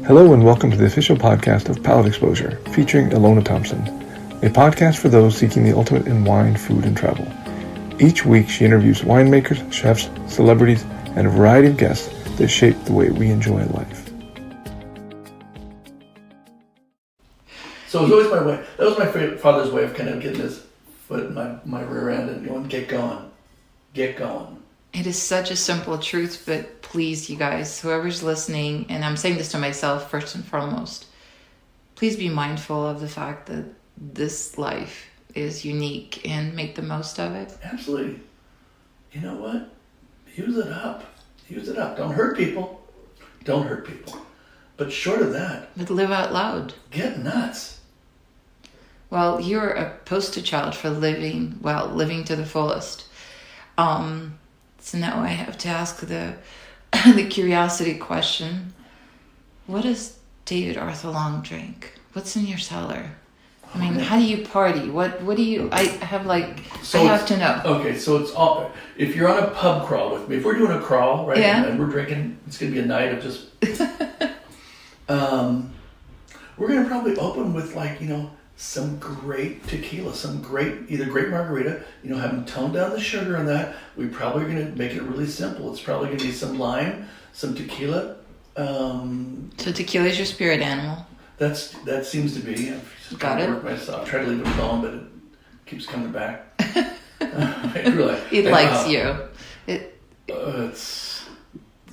Hello and welcome to the official podcast of Palate Exposure, featuring Ilona Thompson, a podcast for those seeking the ultimate in wine, food, and travel. Each week she interviews winemakers, chefs, celebrities, and a variety of guests that shape the way we enjoy life. So it was always my way. That was my father's way of kind of getting his foot in my rear end and going, get going. It is such a simple truth, but please, you guys, whoever's listening, and I'm saying this to myself first and foremost, please be mindful of the fact that this life is unique and make the most of it. Absolutely. You know what? Use it up. Don't hurt people. But short of that, But live out loud. get nuts. Well, you're a poster child for living to the fullest. So now I have to ask the curiosity question. What does David Arthur Long drink? What's in your cellar? I mean, how do you party? What do you... I have to know. Okay, so it's all... If you're on a pub crawl with me, if we're doing a crawl, right, and we're drinking, it's going to be a night of just... we're going to probably open with some great tequila, either great margarita, have them tone down the sugar on that. We probably are going to make it really simple. It's probably going to be some lime, some tequila. So tequila is your spirit animal. That seems to be. I've Got it. Work myself. I try to leave it alone, but it keeps coming back. It likes you.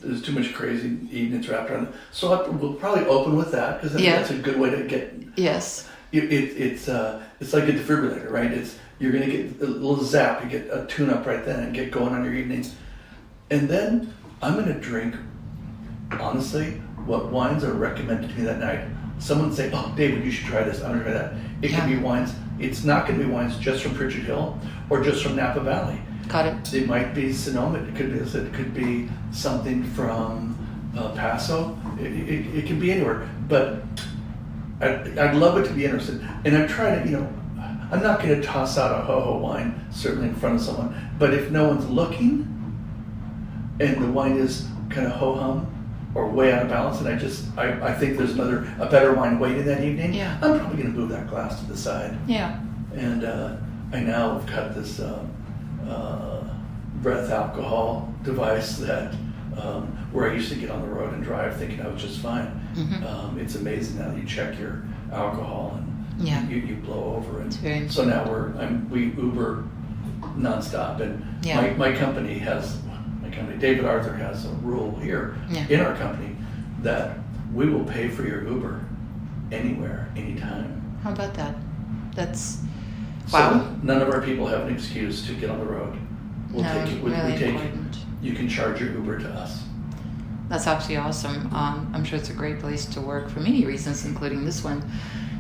There's too much crazy eating. It's wrapped around. So we'll probably open with that because that's a good way to get. Yes. It's like a defibrillator, right? You're gonna get a little zap. You get a tune-up right then and get going on your evening. And then I'm gonna drink, honestly, what wines are recommended to me that night. Someone say, "Oh, David, you should try this. I'm gonna try that." It can be wines. It's not gonna be wines just from Pritchard Hill or just from Napa Valley. Got it. It might be Sonoma. It could be something from Paso. It can be anywhere. But I'd love it to be interested. And I'm trying to, I'm not going to toss out a ho-ho wine, certainly in front of someone. But if no one's looking and the wine is kind of ho-hum or way out of balance, and I think there's a better wine waiting that evening, I'm probably going to move that glass to the side. Yeah. And I now have got this breath alcohol device that where I used to get on the road and drive thinking I was just fine. Mm-hmm. It's amazing now that you check your alcohol and you blow over. And so now we Uber nonstop. And my company David Arthur has a rule here in our company that we will pay for your Uber anywhere, anytime. How about that? That's wow. So none of our people have an excuse to get on the road. We'll take it. Really important. You can charge your Uber to us. That's absolutely awesome. I'm sure it's a great place to work for many reasons, including this one.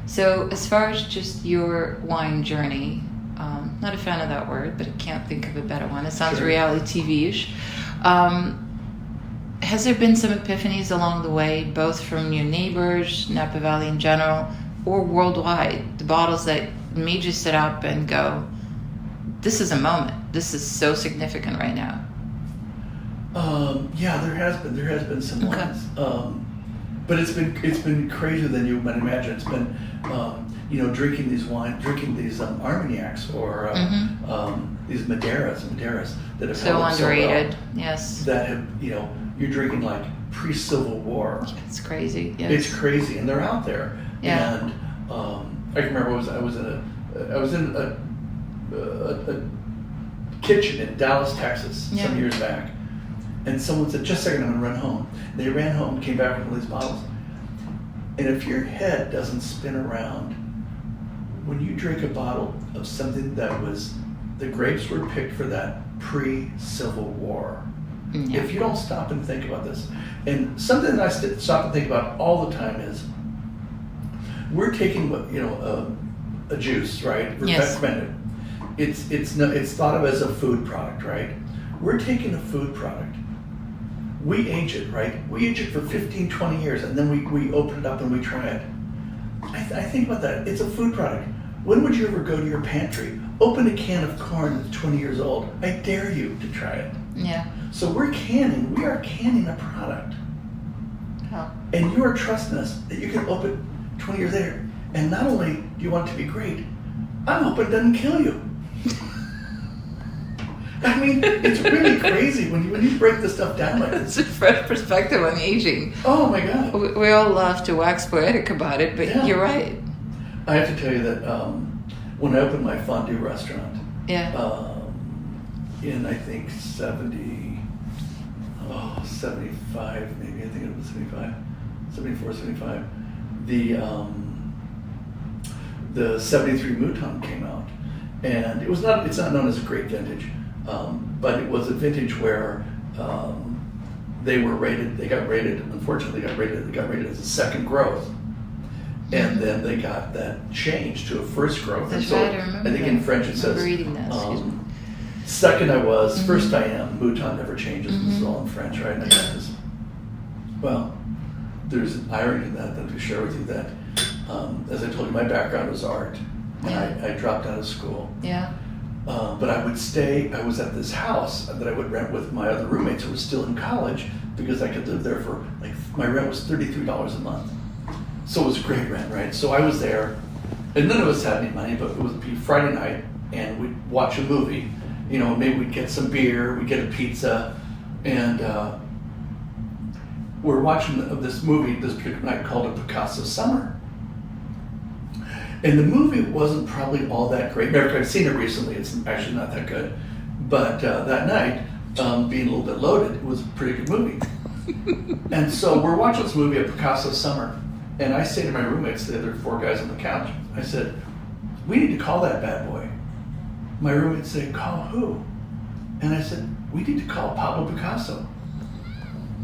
So as far as just your wine journey, not a fan of that word, but I can't think of a better one. It sounds reality TV-ish. Has there been some epiphanies along the way, both from your neighbors, Napa Valley in general, or worldwide? The bottles that made you sit up and go, this is a moment. This is so significant right now. There has been some wines, but it's been crazier than you might imagine. It's been drinking these Armagnacs or these Madeiras that have so held underrated. So well, yes. That have you're drinking like pre-Civil War. It's crazy. Yes. It's crazy, and they're out there. Yeah. And I can remember I was in a kitchen in Dallas, Texas, some years back. And someone said, just a second, I'm going to run home. They ran home, came back with all these bottles. And if your head doesn't spin around, when you drink a bottle of something the grapes were picked for that pre-Civil War, if you don't stop and think about this, and something that I stop and think about all the time is, we're taking a juice, right? Yes. Fermented. It's thought of as a food product, right? We're taking a food product. We age it, right? We age it for 15, 20 years, and then we open it up and we try it. I think about that. It's a food product. When would you ever go to your pantry, open a can of corn that's 20 years old? I dare you to try it. Yeah. So we are canning a product. Oh. And you are trusting us that you can open 20 years later. And not only do you want it to be great, I'm hoping it doesn't kill you. I mean, it's really crazy when you break this stuff down like this. It's a fresh perspective on aging. Oh my God. We all love to wax poetic about it, but Yeah. you're right. I have to tell you that when I opened my fondue restaurant, in I think 75 maybe, I think it was 75, 74, 75, the 73 Mouton came out, and it's not known as a great vintage, but it was a vintage where they got rated as a second growth. And then they got that changed to a first growth. That's and so right, I remember. I think in French it says, reading that, excuse me. second I was, first I am. Mouton never changes. This is all in French, right? And I got this. Well, there's an irony in that to share with you that, as I told you, my background was art. And I dropped out of school. Yeah. But I was at this house that I would rent with my other roommates who were still in college because I could live there for, my rent was $33 a month. So it was great rent, right? So I was there, and none of us had any money, but it would be Friday night, and we'd watch a movie. Maybe we'd get some beer, we'd get a pizza, and we're watching this movie this particular night called A Picasso Summer. And the movie wasn't probably all that great. I've seen it recently, it's actually not that good. But that night, being a little bit loaded, it was a pretty good movie. And so we're watching this movie, A Picasso Summer. And I say to my roommates, the other four guys on the couch, I said, we need to call that bad boy. My roommates say, call who? And I said, we need to call Pablo Picasso.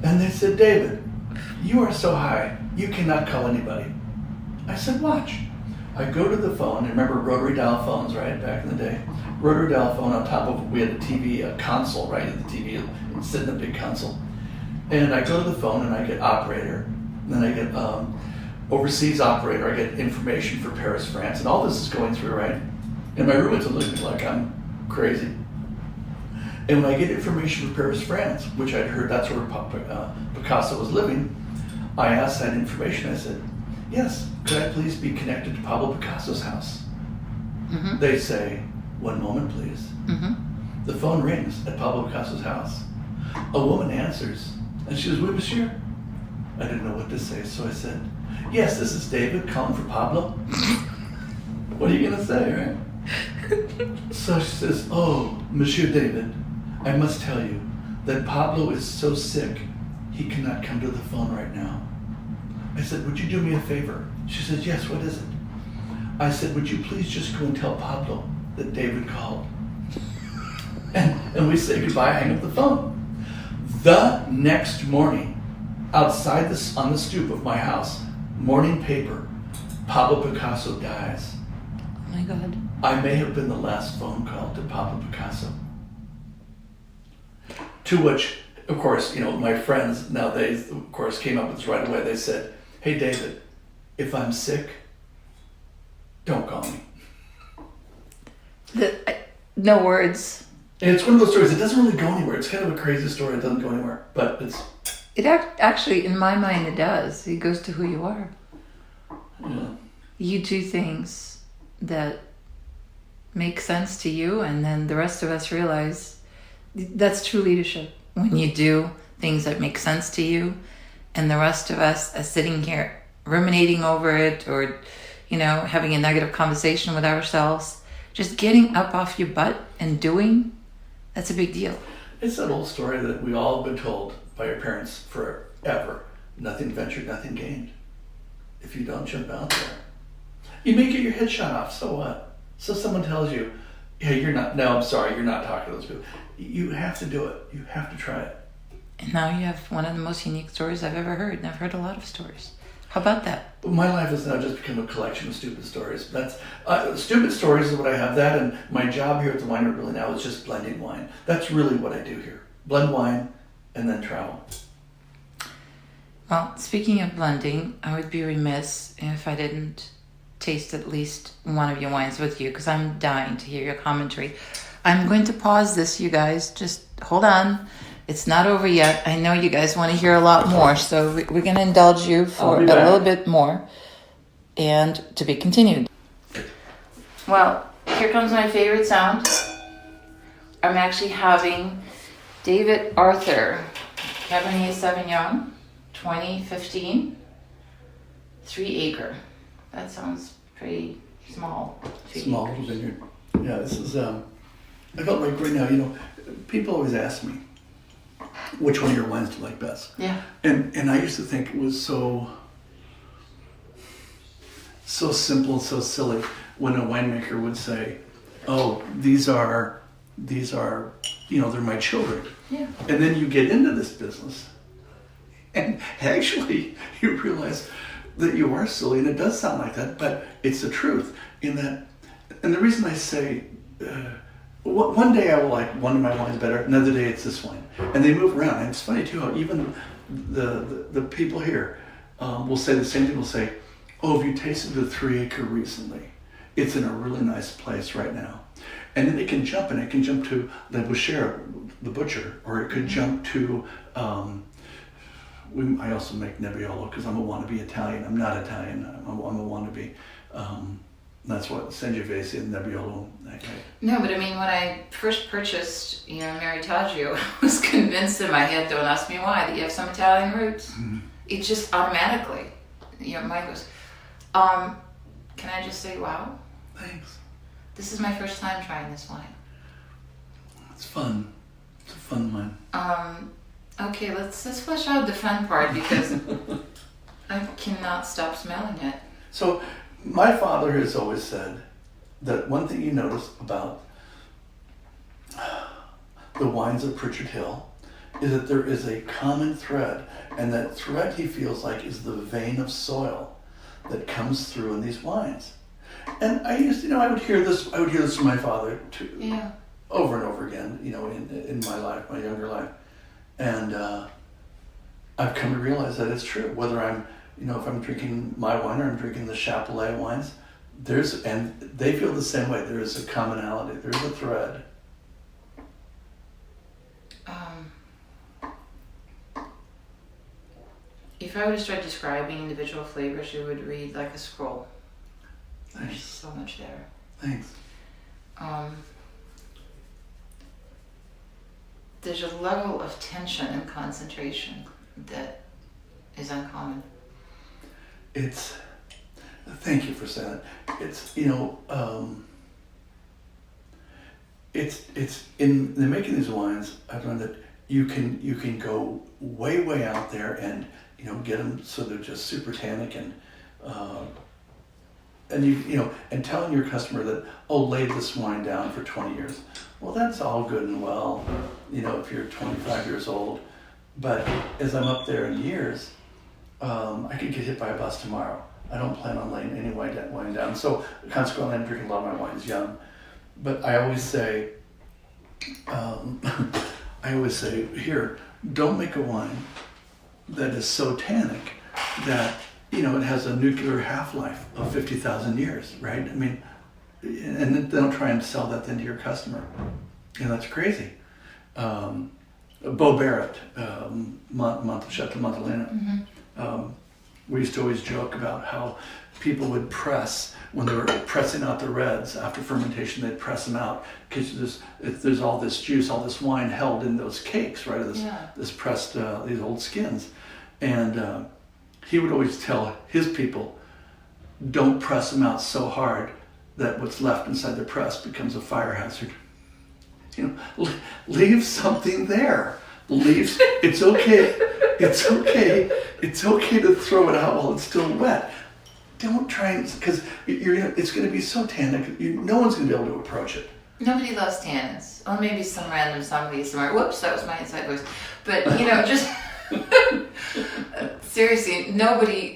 And they said, David, you are so high, you cannot call anybody. I said, watch. I go to the phone, and remember rotary dial phones, right, back in the day? Rotary dial phone on top of, we had a TV, a console, right, the TV, sitting in a big console. And I go to the phone, and I get operator, and then I get overseas operator, I get information for Paris, France, and all this is going through, right? And my roommates are looking like I'm crazy. And when I get information for Paris, France, which I'd heard that's where Picasso was living, I asked that information. I said, yes, could I please be connected to Pablo Picasso's house? Mm-hmm. They say, one moment, please. Mm-hmm. The phone rings at Pablo Picasso's house. A woman answers, and she says, oui, monsieur. I didn't know what to say, so I said, yes, this is David calling for Pablo. What are you going to say, right? So she says, oh, Monsieur David, I must tell you that Pablo is so sick, he cannot come to the phone right now. I said, would you do me a favor? She says, yes, what is it? I said, would you please just go and tell Pablo that David called? And we say goodbye, hang up the phone. The next morning, outside on the stoop of my house, morning paper, Pablo Picasso dies. Oh my God. I may have been the last phone call to Pablo Picasso. To which, of course, my friends nowadays, of course, came up with this right away. They said, hey, David, if I'm sick, don't call me. No words. And it's one of those stories, it doesn't really go anywhere. It's kind of a crazy story, it doesn't go anywhere. But It actually, in my mind, it does. It goes to who you are. Yeah. You do things that make sense to you, and then the rest of us realize that's true leadership. When you do things that make sense to you, and the rest of us are sitting here ruminating over it, or having a negative conversation with ourselves, just getting up off your butt and doing, that's a big deal. It's that old story that we all have been told by your parents forever. Nothing ventured, nothing gained. If you don't jump out there, you may get your head shot off, so what? So someone tells you, hey, you're not talking to those people. You have to do it. You have to try it. And now you have one of the most unique stories I've ever heard, and I've heard a lot of stories. How about that? My life has now just become a collection of stupid stories. That's stupid stories is what I have. That, and my job here at the winery really now is just blending wine. That's really what I do here. Blend wine and then travel. Well, speaking of blending, I would be remiss if I didn't taste at least one of your wines with you, because I'm dying to hear your commentary. I'm going to pause this, you guys. Just hold on. it's not over yet. I know you guys want to hear a lot more, so we're going to indulge you for a little bit more, and to be continued. Well, here comes my favorite sound. I'm actually having David Arthur Cabernet Sauvignon 2015 3 acre. That sounds pretty small. Small little vineyard. Yeah, this is, I felt like right now, people always ask me, which one of your wines do you like best? Yeah. And I used to think it was so simple and so silly when a winemaker would say, oh, these are, they're my children. Yeah. And then you get into this business and actually you realize that you are silly, and it does sound like that, but it's the truth in that. And the reason I say, one day I will like one of my wines better, another day it's this wine, and they move around. And it's funny too how even the people here will say the same thing. Will say, "Oh, have you tasted the 3 acre recently? It's in a really nice place right now." And then it can jump to Le Boucher, the butcher, or it could jump to. I also make Nebbiolo because I'm a wannabe Italian. I'm not Italian. I'm a wannabe. That's what Sangiovese and Nebbiolo. No, but I mean, when I first purchased, Mary Taggio, I was convinced in my head, don't ask me why, that you have some Italian roots. Mm-hmm. It just automatically, mine goes. Can I just say, wow? Thanks. This is my first time trying this wine. It's fun. It's a fun wine. Okay, let's flesh out the fun part because I cannot stop smelling it. So, my father has always said that one thing you notice about the wines of Pritchard Hill is that there is a common thread, and that thread he feels like is the vein of soil that comes through in these wines. And I would hear this from my father too, over and over again, in my life, my younger life. And I've come to realize that it's true. Whether I'm, if I'm drinking my wine or I'm drinking the Chapelet wines, and they feel the same way. There is a commonality. There's a thread. If I were to start describing individual flavors, you would read like a scroll. Thanks. There's so much there. Thanks. There's a level of tension and concentration that is uncommon. Thank you for saying that. It's in making these wines, I've learned that you can go way out there and get them so they're just super tannic and and telling your customer that, oh, lay this wine down for 20 years. Well, that's all good and well, if you're 25 years old. But as I'm up there in years, I could get hit by a bus tomorrow. I don't plan on laying any wine down. So consequently, I'm drinking a lot of my wines young. But I always say, here, don't make a wine that is so tannic that it has a nuclear half-life of 50,000 years, right? I mean, and then don't try and sell that then to your customer. That's crazy. Bo Barrett, Chef de Montalena, we used to always joke about how people would press, when they were pressing out the reds after fermentation, they'd press them out because there's all this juice, all this wine held in those cakes, right? This pressed, these old skins. And he would always tell his people, don't press them out so hard that what's left inside the press becomes a fire hazard. Leave something there. It's okay. It's okay to throw it out while it's still wet. Don't try because it's going to be so tannic. No one's going to be able to approach it. Nobody loves tannins. Or maybe some random somebody somewhere. Whoops, that was my inside voice. But just seriously,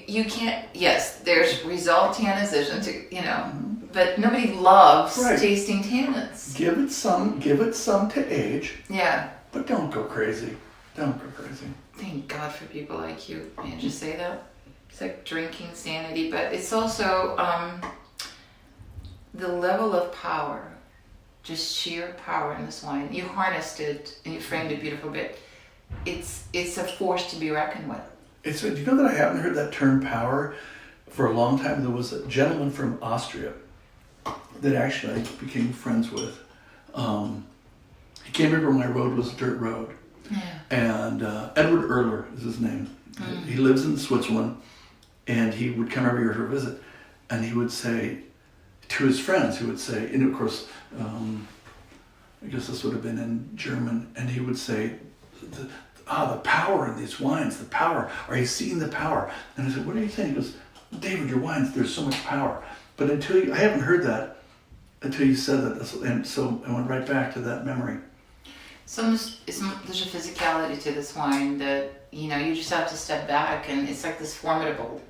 you can't. Yes, there's resolved tanninism but nobody loves tasting tannins. Give it some to age. Yeah. But don't go crazy. Thank God for people like you. Can't just say that. It's like drinking sanity, but it's also the level of power, just sheer power in this wine. You harnessed it and you framed it beautiful, but it's a force to be reckoned with. Do you know that I haven't heard that term power for a long time? There was a gentleman from Austria that actually I became friends with. He came over my road was a dirt road. Yeah. And Edward Erler is his name. He lives in Switzerland, and he would come every year for a visit, and he would say to his friends, and of course, I guess this would have been in German, and he would say, the power in these wines, the power. Are you seeing the power? And I said, what are you saying? He goes, David, your wines, there's so much power. But I haven't heard that until you said that, and so I went right back to that memory. So there's a physicality to this wine that, you just have to step back, and it's like this formidable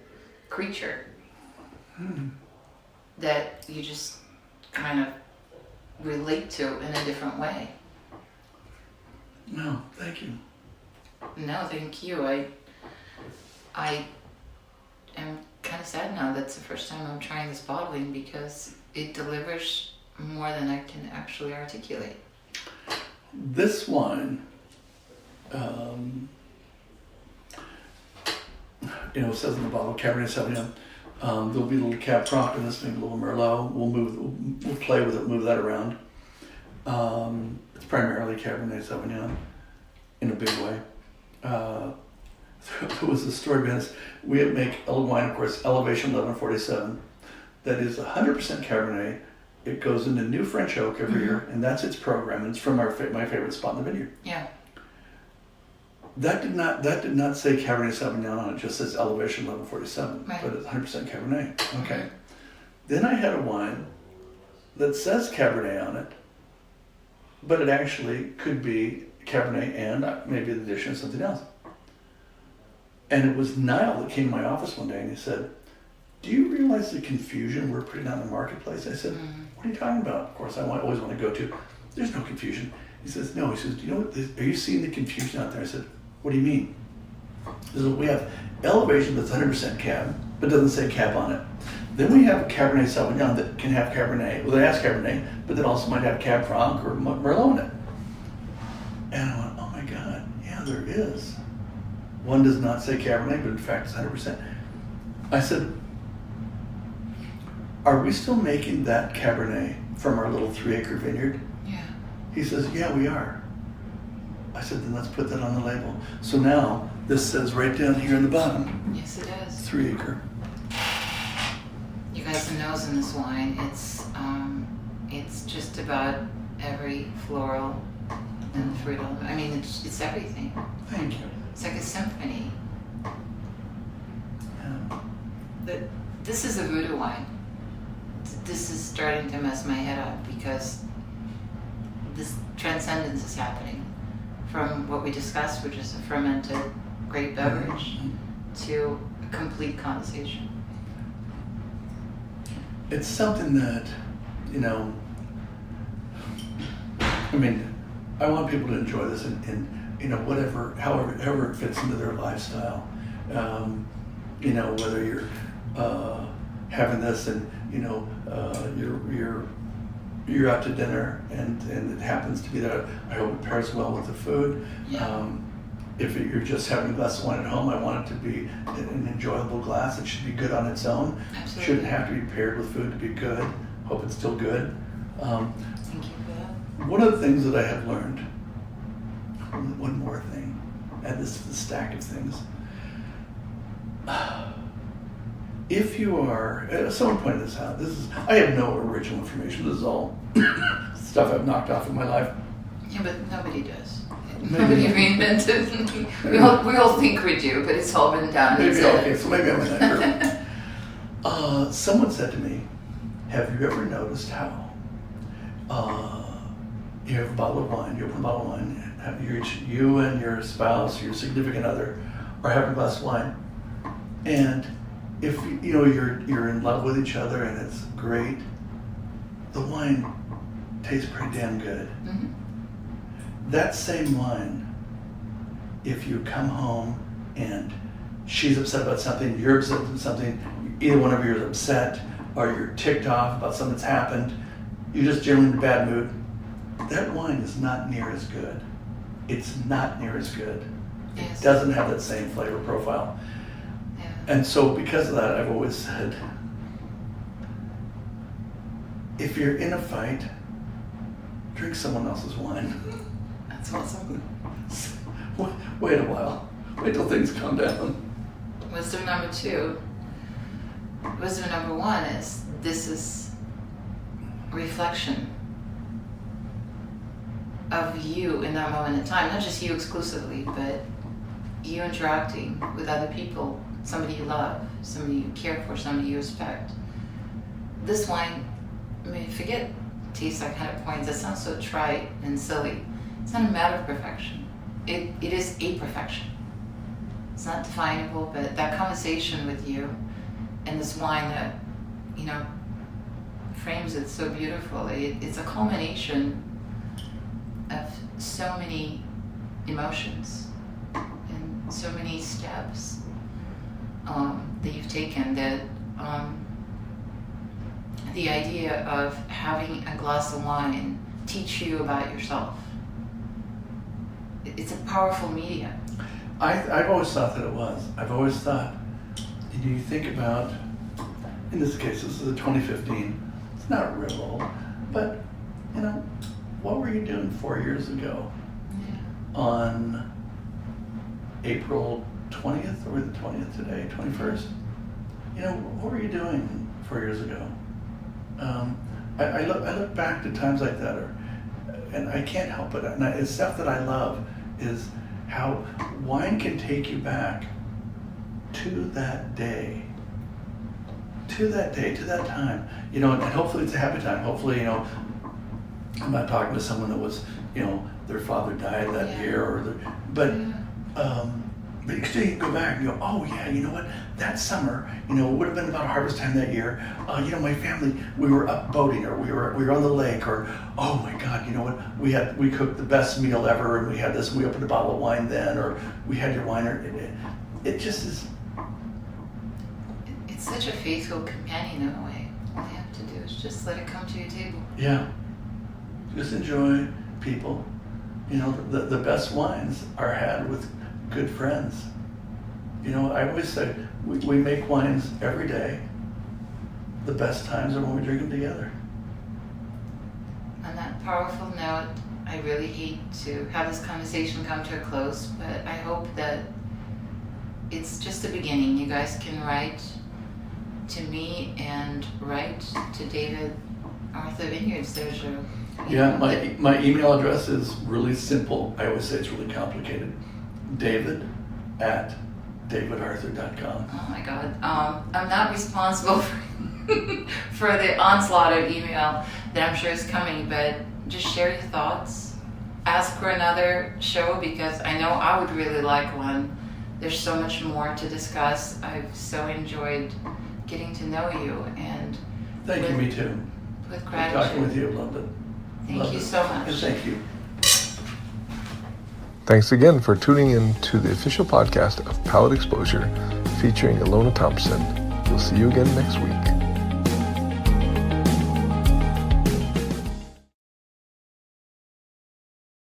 creature that you just kind of relate to in a different way. No, thank you. No, thank you. I am kind of sad now that's the first time I'm trying this bottling, because it delivers more than I can actually articulate. This wine, it says in the bottle, Cabernet Sauvignon. There'll be a little Cab Franc in this, maybe a little Merlot. We'll play with it, move that around. It's primarily Cabernet Sauvignon in a big way. There was a story behind this. We make a wine, of course, Elevation 1147, that is 100% Cabernet. It goes into New French Oak every year, and that's its program. And it's from my favorite spot in the vineyard. Yeah. That did not say Cabernet Sauvignon on it. It just says Elevation 1147, right. But it's 100% Cabernet. Okay. Then I had a wine that says Cabernet on it, but it actually could be Cabernet and maybe the addition of something else. And it was Niall that came to my office one day and he said, do you realize the confusion we're putting out in the marketplace? I said, what are you talking about? Of course, I always want to go to, there's no confusion. He says, no. He says, do you know what, are you seeing the confusion out there? I said, what do you mean? He says, we have Elevation that's 100% Cab, but doesn't say Cab on it. Then we have Cabernet Sauvignon that can have Cabernet. Well, it has Cabernet, but then also might have Cab Franc or Merlot in it. And I went, oh my God, yeah, there is. One does not say Cabernet, but in fact it's 100%. I said, are we still making that Cabernet from our little 3-acre vineyard? Yeah. He says, yeah, we are. I said, then let's put that on the label. So now this says right down here in the bottom. Yes, it does. 3-acre. You guys, the nose in this wine, it's just about every floral and fruital. I mean, it's everything. Thank you. It's like a symphony. Yeah. This is a voodoo wine. This is starting to mess my head up, because this transcendence is happening from what we discussed, which is a fermented grape beverage, to a complete conversation. It's something that, I want people to enjoy this in however it fits into their lifestyle. Whether you're having this and, you're out to dinner and it happens to be that, I hope it pairs well with the food. Yeah. If you're just having a glass of wine at home, I want it to be an enjoyable glass. It should be good on its own. Absolutely. Shouldn't have to be paired with food to be good. Hope it's still good. Thank you for that. One of the things that I have learned, one more thing, add this to the stack of things. If you are, someone pointed this out, I have no original information. This is all stuff I've knocked off in my life. Yeah, but nobody does. Nobody reinvented. we all think we do, but it's all been done. So maybe I'm in that group. Someone said to me, have you ever noticed how you have a bottle of wine, you open a bottle of wine, you and your spouse, your significant other are having a glass of wine, and if you're in love with each other and it's great, the wine tastes pretty damn good. Mm-hmm. That same wine, if you come home and she's upset about something, you're upset about something, either one of you is upset, or you're ticked off about something that's happened, you're just generally in a bad mood, that wine is not near as good. it's not near as good. Yes. It doesn't have that same flavor profile. Yeah. And so because of that, I've always said, if you're in a fight, drink someone else's wine. That's awesome. Wait a while. Wait till things calm down. Wisdom number 2. Wisdom number 1 is this is reflection of you in that moment in time. Not just you exclusively, but you interacting with other people, somebody you love, somebody you care for, somebody you respect. This wine, I mean, forget taste that kind of points. That sounds so trite and silly. It's not a matter of perfection. It is a perfection. It's not definable, but that conversation with you and this wine that, you know, frames it so beautifully, it's a culmination of so many emotions and so many steps that you've taken, that the idea of having a glass of wine teach you about yourself. It's a powerful medium. I've always thought that it was. I've always thought, you think about, in this case, this is a 2015, it's not real old, but, you know, what were you doing 4 years ago on April 20th, or we're the 20th today, 21st? You know, what were you doing 4 years ago? I look back to times like that, and I can't help it. And it's stuff that I love is how wine can take you back to that day, to that time. You know, and hopefully it's a happy time. Hopefully, you know, I'm not talking to someone that was, you know, their father died that year, or but still you can go back and go, oh yeah, you know what? That summer, you know, it would have been about harvest time that year. You know, my family, we were up boating, or we were on the lake, or oh my God, you know what? We cooked the best meal ever, and we had this. And we opened a bottle of wine then, or we had your wine. Or it just is. It's such a faithful companion in a way. All you have to do is just let it come to your table. Yeah, just enjoy people. You know, the best wines are had with good friends. You know, I always say we make wines every day. The best times are when we drink them together. On that powerful note, I really hate to have this conversation come to a close, but I hope that it's just the beginning. You guys can write to me and write to David Vineyards. There's your my email address is really simple. I always say it's really complicated. David@davidarthur.com. Oh my God. I'm not responsible for the onslaught of email that I'm sure is coming, but just share your thoughts. Ask for another show, because I know I would really like one. There's so much more to discuss. I've so enjoyed getting to know you, and thank you, me too. With gratitude. Talking with you, loved it. Thank you so much. And thank you. Thanks again for tuning in to the official podcast of Palate Exposure featuring Ilona Thompson. We'll see you again next week.